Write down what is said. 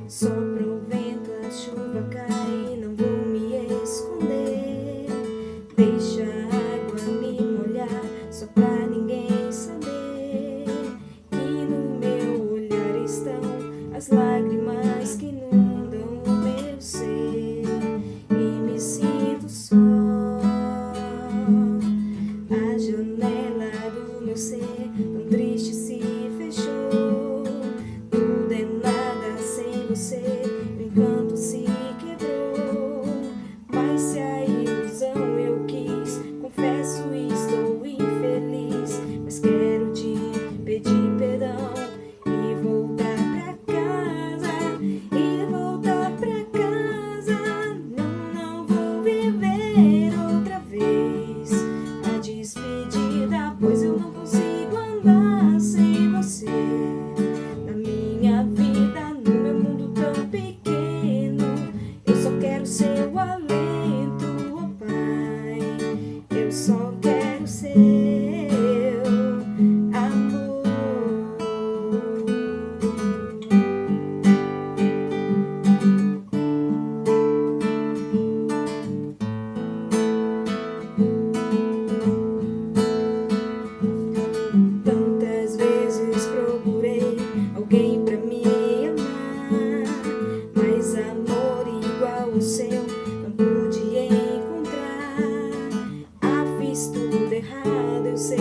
Sopra o vento, a chuva cai, não vou me esconder. Deixa a água me molhar, só pra ninguém saber que no meu olhar estão as lágrimas que inundam o meu ser. E me sinto só, a janela do meu ser tão triste se fechou. Tudo é nada sem você, o encanto se quebrou. Mas se a ilusão eu quis, confesso estou infeliz. Mas quero te pedir perdão e voltar pra casa, e voltar pra casa. Não vou viver outra vez a despedida, pois eu não consigo andar sem você. Na minha vida, no meu mundo tão pequeno, eu só quero seu alento, oh Pai. Eu só quero seu amor. Tantas vezes procurei alguém pra me amar, mas amor igual o seu não pude encontrar. Ah, fiz tudo errado, eu sei,